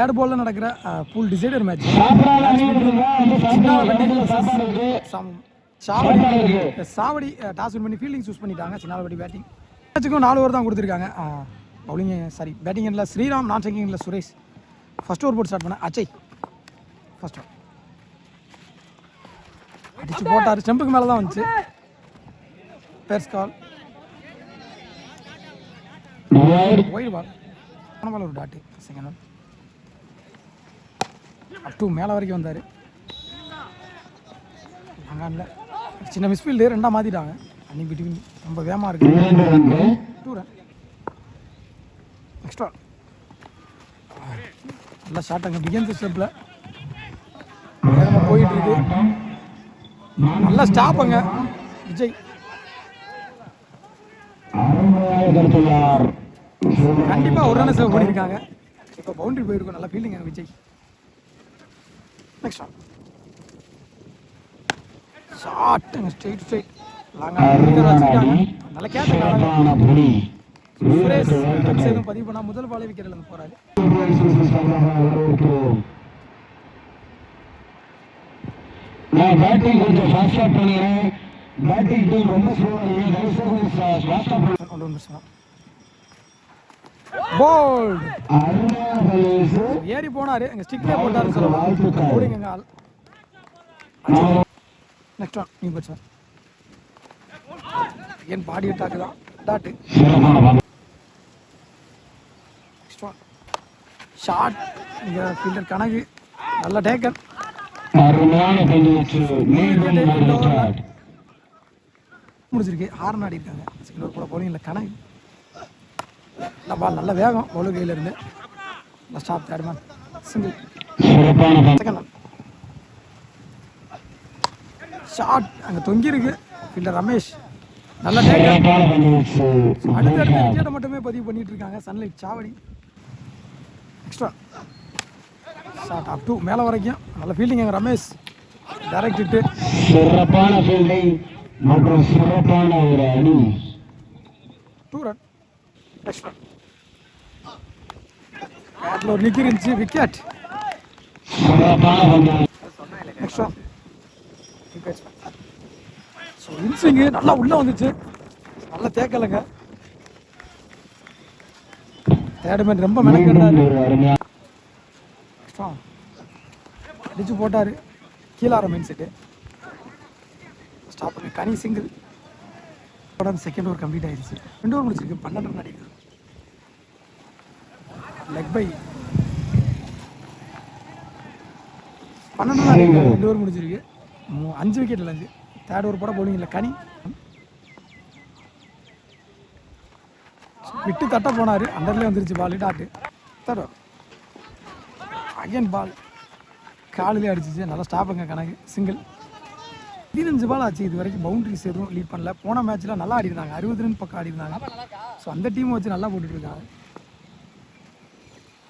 Third பாலில் நடக்கிற pool decider match. சாவடி டாஸ் வின் பண்ணி ஃபீல்டிங் சூஸ் பண்ணிட்டாங்க. சின்னாலப்பட்டி பேட்டிங். மேட்சுக்கும் 4 ஓவர் தான் கொடுத்துருக்காங்க. பவுலிங் சாரி பேட்டிங் எண்ணில் ஸ்ரீராம், நான் செக்கிங் எண்ணில் சுரேஷ். ஃபர்ஸ்ட் ஓவர் போட்டு ஸ்டார்ட் பண்ண அச்சய் ஃபர்ஸ்ட் ஓவர் அடிச்சு போட்டார். ஸ்டெம்புக்கு மேலே தான் வந்துச்சு. பேர்ஸ் கால் ஒயிட் பால். பால் ஒரு dot. Second one up to மேலே வரைக்கும் வந்தார். அங்கே சின்ன மிஸ்ஃபீல்டு ரெண்டாக மாற்றிட்டாங்க. அன்னி பிட்வீன் ரொம்ப வேகமாக இருக்குது. 2 ரன் எக்ஸ்ட்ரா. நல்லா ஷாட் அங்கே பிகின் ஸ்டெப்பில் வேகமாக போயிட்டு இருக்கு. நல்லா ஸ்டாப் அங்கே விஜய். கண்டிப்பாக ஒரு ரன் சேவ் பண்ணியிருக்காங்க. இப்போ பவுண்டரி போயிருக்கும். நல்லா ஃபீல்டிங் அங்கே விஜய். நெக்ஸ்ட் ஷாட் அங்கே ஸ்ட்ரெயிட் லாங்காக வச்சுருக்காங்க. நல்லா கேட்ச் சுரேஷ் எதுவும் பதிவு பண்ணால் முதல் பாலே விக்கெட்டில் இருந்து போகிறாரு. நான் பேட்டிங் கொஞ்சம் ஃபாஸ்டா பண்ணுறேன். பேட்டிங் டீம் ரொம்ப ஏறி போனாரு. அங்கே ஸ்டிக்லேயே போட்டாரு சொல்லலாம். நெக்ஸ்ட் ஒன் நீ சார் ஏன் பாடி அட்டாக்கு தான் டாட்டு. Next one short. இங்கே ஃபீல்டர் கணக்கு நல்ல டேக்கன். முடிச்சிருக்கு. ஹார்ன் ஆடி இருக்காங்க. செகண்ட் ஓவர் கூட பவுலிங்கில் கணக்கு. பால் நல்ல வேகம் பவுலர் கையில் இருந்து. Stop third man single. Second one short அங்கே தொங்கி இருக்கு. ஃபீல்டர் ரமேஷ் நல்ல டேக்கன். அடுத்த விக்கெட்டை மட்டுமே பதிவு பண்ணிட்டு இருக்காங்க. சன்லைட் சாவடி. எக்ஸ்ட்ரா ஷாட் அப் டு மேலே வரைக்கும் நல்ல ஃபீல்டிங் அங்கே ரமேஷ். Direct hit. சிறப்பான ஃபீல்டிங் மற்றும் சிறப்பான ஒரு அணி. 2 ரன் எக்ஸ்ட்ரா. பேட்டில் ஒரு நிக்கி இருந்துச்சு. விக்கெட். எக்ஸ்ட்ரா ஸோ இன்சிங்கு நல்லா உள்ளே வந்துச்சு. நல்லா தேக்கலைங்க. தேர்ட் மேன் ரொம்ப மெனக்கெட்டாரு. அடிச்சு போட்டார். கீழார மைண்ட் செட்டு ஸ்டாப் பண்ணி கனி சிங்கிள். செகண்ட் ஓவர் கம்ப்ளீட் ஆயிடுச்சு. 2 ஓவர் முடிச்சிருக்கு. 12 ரன் அடிக்கிறது. லெக் பை 12 ரன் அடிக்கிறது. 2 ஓவர் முடிச்சிருக்கு. 5 விக்கெட் இழந்து. தேர்ட் ஓவர் போட பவுலிங் இல்லை கனி. விட்டு தட்ட போனார். அண்டர்லேயே வந்துருச்சு பால். டாட்டு. தேர்ட் ஓவர் அகைன் பால் காலிலே அடிச்சிச்சு. நல்லா ஸ்டாப்புங்க கணக்கு சிங்கிள். 15 பால் ஆச்சு. இது வரைக்கும் பவுண்டரிஸ் எதுவும் லீட் பண்ணல. போன மேட்ச்சில் நல்லா ஆடி இருந்தாங்க. 60 ரன் பக்கம் ஆடி இருந்தாங்க. ஸோ அந்த டீமை வச்சு நல்லா போட்டுட்ருக்காங்க.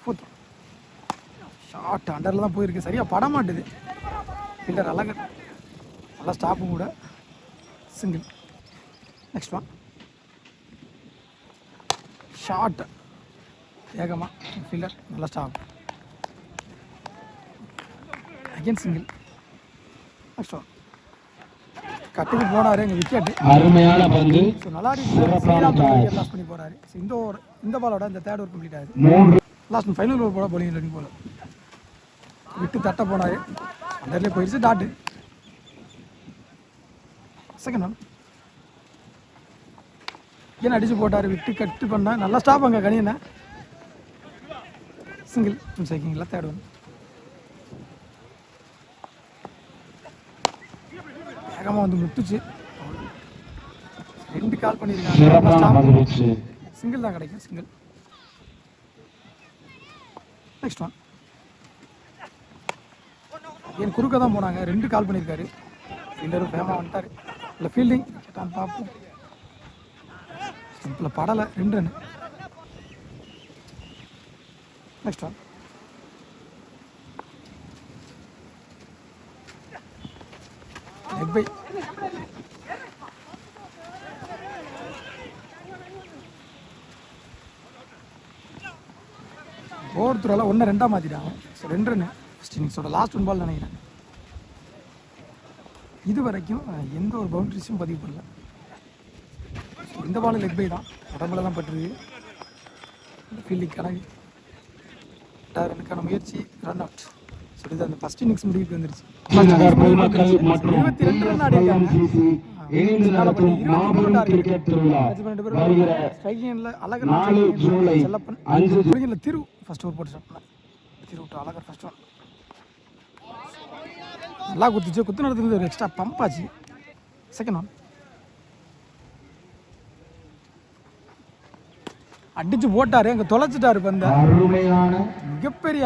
ஃபோர்த் ஷார்ட் அண்டரில் தான் போயிருக்கு. சரியாக பட மாட்டுது. ஃபீல்டர் அழகு நல்லா ஸ்டாப்பும் கூட. சிங்கிள். நெக்ஸ்ட் ஒன் ஷார்ட் வேகமாக ஃபீல்டர் நல்லா stop. Again single. Next one கட்டுக்கு போனாரு. எங்கள் விக்கெட். அருமையான பந்து. ஸோ நல்லா லாஸ் பண்ணி போறாரு. ஸோ இந்த பாலோட இந்த தேர்ட் ஓவர் கம்ப்ளீட் ஆகுது. லாஸ்ட் ஃபைனல் ஓவர் போல பவுலிங் ரெடி போல விட்டு தட்ட போனாரு. அண்டர்லேயே போயிடுச்சு. டாட்டு. செகண்ட் ஒன் ஏன் அடிச்சு போட்டார். விட்டு கட்டு பண்ண நல்லா ஸ்டாப் அங்கே கனியண்ண. சிங்கிள் சேர்க்கிங்களா. தேர்ட் ஒன் வேகமாக வந்து முட்டுச்சு. 2 கால் பண்ணியிருக்காங்க. சிங்கிள் தான் கிடைக்கும். சிங்கிள். நெக்ஸ்ட் ஒன் என் குறுக்க தான் போனாங்க. 2 கால் பண்ணியிருக்காரு. ஃபீல்டரும் ஃபேமாக வந்துட்டார். இல்லை ஃபீல்டிங் கேட்டான்னு பார்ப்போம். சிம்பிள் படலை. 2 run. Next one leg bye. ஒவ்வொருத்தரெல்லாம் 1-2 மாற்றிட்டாங்க. ஸோ 2 ரன்னு ஃபஸ்ட் இன்னிங்ஸோட லாஸ்ட் 1 பால் நினைக்கிறேன். இது வரைக்கும் எந்த ஒரு பவுண்டரிஸும் பதிவு பண்ணல. ஸோ இந்த பால் லெக் பை தான், உடம்புல தான் பட்டுருக்கு. ஃபீல்டிங் கணக்கு 8 ரன்னுக்கான முயற்சி, ரன் அவுட். ஸோ இது அந்த ஃபஸ்ட் இன்னிங்ஸ் முடிவுக்கு வந்துருச்சு. 22 ரன் ஆடிருக்காங்க. திரு ஃபர்ஸ்ட் ஓவர் போட்டு ஸ்டார்ட் பண்ணார். திரு விட்டு அழகர் ஃபர்ஸ்ட் ஒன் நல்லா குத்துச்சு. குத்து நடத்துறது ஒரு எக்ஸ்ட்ரா பம்ப் ஆச்சு. செகண்ட் ஒன் அடிச்சு போட்டாரு, அங்கே தொலைச்சிட்டாரு பந்த. மிகப்பெரிய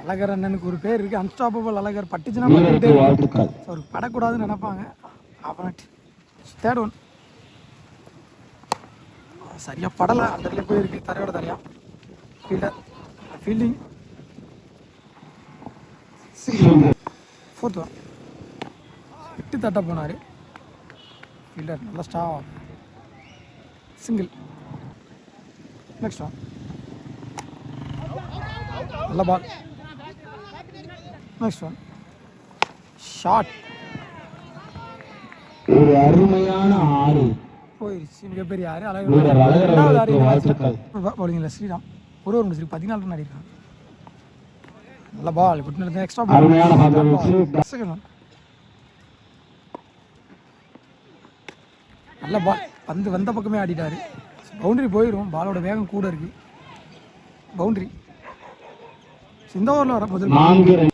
அழகர் அண்ணனுக்கு ஒரு பேர் இருக்கு, அன்ஸ்டாப்பபிள் அழகர். பட்டுச்சுன்னா ஒரு படக்கூடாதுன்னு நினைப்பாங்க. தேர்ட் ஒன் சரியா படலை, அண்டர்லேயே போயிருக்கு. தரையோட தரையா ஃபீல்டர் ஃபீல்டிங். ஃபோர்த் ஒன் விட்டு தட்ட போனார் ஃபீல்டர், நல்லா ஸ்டா சிங்கிள். நெக்ஸ்ட் ஒன் நல்ல பால். Next one shot. ஒரு அருமையான 6 போயிடுச்சு. மிகப்பெரிய 6. அழகாவது 6 பவுலிங்கில் ஸ்ரீராம் ஒரு ஓவர் முடிச்சிருக்கு. 14 ரன் ஆடிருக்காங்க. நல்ல பால் விட்டு எக்ஸ்ட்ரா பால். செகண்ட் ஒன் நல்ல பால், பந்து வந்த பக்கமே ஆடிட்டாரு. பவுண்டரி போயிடும், பாலோட வேகம் கூட இருக்கு. பவுண்டரி இந்த ஓவரில் வர முதல்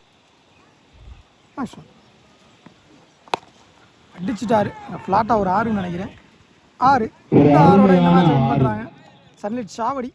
அடிச்சுட்டாரு. ஃப்ளாட்டாக ஒரு 6 நினைக்கிறேன். 6 இந்த 6ஓட என்ன மேட்ச் பண்ணுறாங்க. சன்லைட் சாவடி